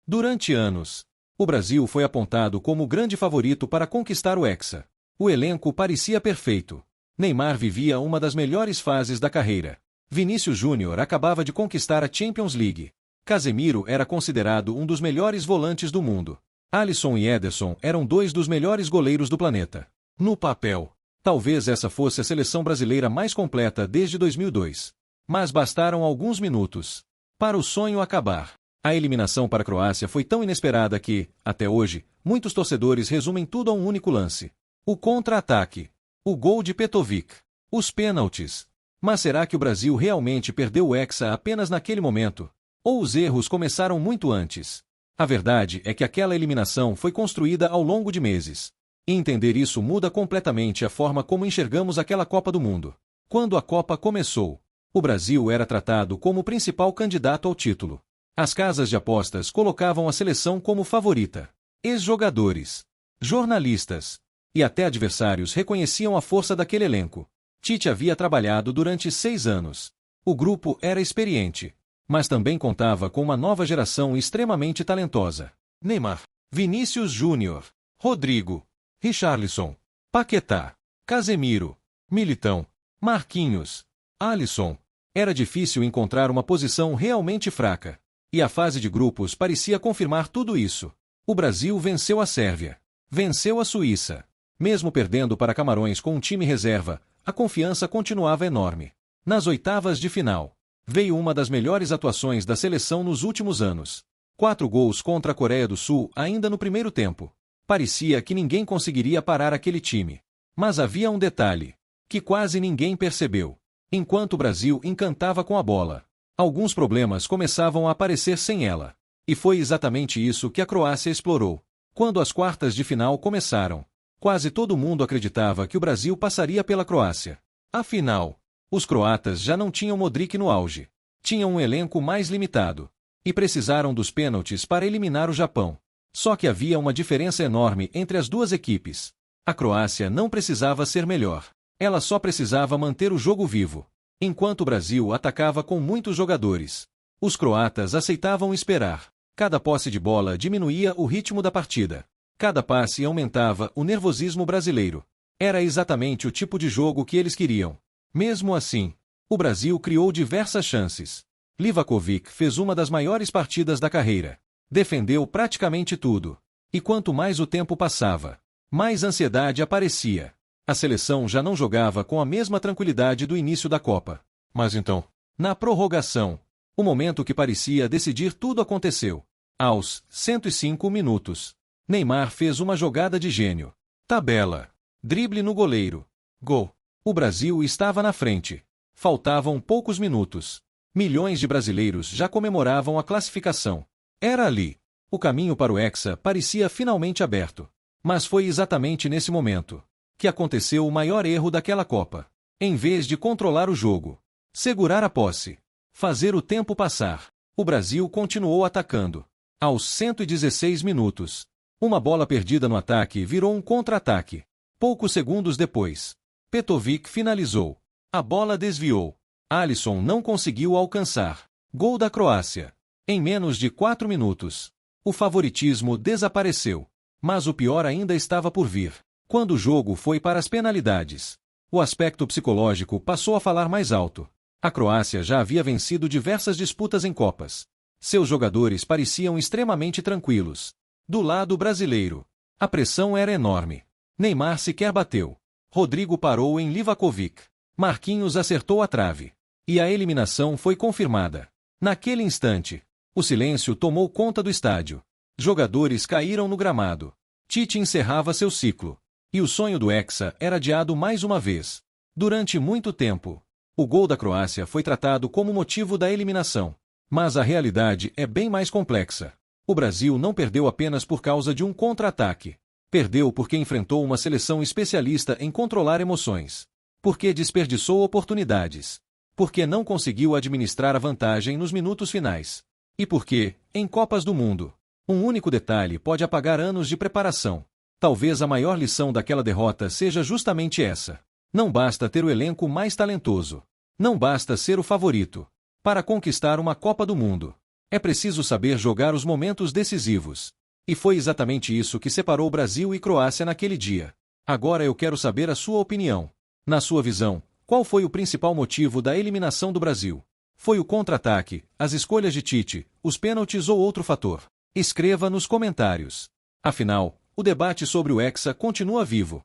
Durante anos, o Brasil foi apontado como o grande favorito para conquistar o Hexa. O elenco parecia perfeito. Neymar vivia uma das melhores fases da carreira. Vinícius Júnior acabava de conquistar a Champions League. Casemiro era considerado um dos melhores volantes do mundo. Alisson e Ederson eram dois dos melhores goleiros do planeta. No papel, talvez essa fosse a seleção brasileira mais completa desde 2002. Mas bastaram alguns minutos para o sonho acabar. A eliminação para a Croácia foi tão inesperada que, até hoje, muitos torcedores resumem tudo a um único lance. O contra-ataque. O gol de Petrovic. Os pênaltis. Mas será que o Brasil realmente perdeu o Hexa apenas naquele momento? Ou os erros começaram muito antes? A verdade é que aquela eliminação foi construída ao longo de meses. E entender isso muda completamente a forma como enxergamos aquela Copa do Mundo. Quando a Copa começou, o Brasil era tratado como o principal candidato ao título. As casas de apostas colocavam a seleção como favorita. Ex-jogadores, jornalistas e até adversários reconheciam a força daquele elenco. Tite havia trabalhado durante 6 anos. O grupo era experiente, mas também contava com uma nova geração extremamente talentosa. Neymar, Vinícius Júnior, Rodrigo, Richarlison, Paquetá, Casemiro, Militão, Marquinhos, Alisson. Era difícil encontrar uma posição realmente fraca. E a fase de grupos parecia confirmar tudo isso. O Brasil venceu a Sérvia. Venceu a Suíça. Mesmo perdendo para Camarões com um time reserva, a confiança continuava enorme. Nas oitavas de final, veio uma das melhores atuações da seleção nos últimos anos. 4 gols contra a Coreia do Sul ainda no primeiro tempo. Parecia que ninguém conseguiria parar aquele time. Mas havia um detalhe que quase ninguém percebeu. Enquanto o Brasil encantava com a bola, alguns problemas começavam a aparecer sem ela. E foi exatamente isso que a Croácia explorou. Quando as quartas de final começaram, quase todo mundo acreditava que o Brasil passaria pela Croácia. Afinal, os croatas já não tinham Modric no auge. Tinham um elenco mais limitado. E precisaram dos pênaltis para eliminar o Japão. Só que havia uma diferença enorme entre as duas equipes. A Croácia não precisava ser melhor. Ela só precisava manter o jogo vivo. Enquanto o Brasil atacava com muitos jogadores, os croatas aceitavam esperar. Cada posse de bola diminuía o ritmo da partida. Cada passe aumentava o nervosismo brasileiro. Era exatamente o tipo de jogo que eles queriam. Mesmo assim, o Brasil criou diversas chances. Livakovic fez uma das maiores partidas da carreira. Defendeu praticamente tudo. E quanto mais o tempo passava, mais ansiedade aparecia. A seleção já não jogava com a mesma tranquilidade do início da Copa. Mas então, na prorrogação, o momento que parecia decidir tudo aconteceu. Aos 105 minutos, Neymar fez uma jogada de gênio. Tabela. Drible no goleiro. Gol. O Brasil estava na frente. Faltavam poucos minutos. Milhões de brasileiros já comemoravam a classificação. Era ali. O caminho para o Hexa parecia finalmente aberto. Mas foi exatamente nesse momento que aconteceu o maior erro daquela Copa. Em vez de controlar o jogo, segurar a posse, fazer o tempo passar, o Brasil continuou atacando. Aos 116 minutos, uma bola perdida no ataque virou um contra-ataque. Poucos segundos depois, Petrovic finalizou. A bola desviou. Alisson não conseguiu alcançar. Gol da Croácia. Em menos de 4 minutos, o favoritismo desapareceu. Mas o pior ainda estava por vir. Quando o jogo foi para as penalidades, o aspecto psicológico passou a falar mais alto. A Croácia já havia vencido diversas disputas em Copas. Seus jogadores pareciam extremamente tranquilos. Do lado brasileiro, a pressão era enorme. Neymar sequer bateu. Rodrigo parou em Livakovic. Marquinhos acertou a trave. E a eliminação foi confirmada. Naquele instante, o silêncio tomou conta do estádio. Jogadores caíram no gramado. Tite encerrava seu ciclo. E o sonho do Hexa era adiado mais uma vez. Durante muito tempo, o gol da Croácia foi tratado como motivo da eliminação. Mas a realidade é bem mais complexa. O Brasil não perdeu apenas por causa de um contra-ataque. Perdeu porque enfrentou uma seleção especialista em controlar emoções. Porque desperdiçou oportunidades. Porque não conseguiu administrar a vantagem nos minutos finais. E porque, em Copas do Mundo, um único detalhe pode apagar anos de preparação. Talvez a maior lição daquela derrota seja justamente essa. Não basta ter o elenco mais talentoso. Não basta ser o favorito para conquistar uma Copa do Mundo. É preciso saber jogar os momentos decisivos. E foi exatamente isso que separou Brasil e Croácia naquele dia. Agora eu quero saber a sua opinião. Na sua visão, qual foi o principal motivo da eliminação do Brasil? Foi o contra-ataque, as escolhas de Tite, os pênaltis ou outro fator? Escreva nos comentários. Afinal, o debate sobre o Hexa continua vivo.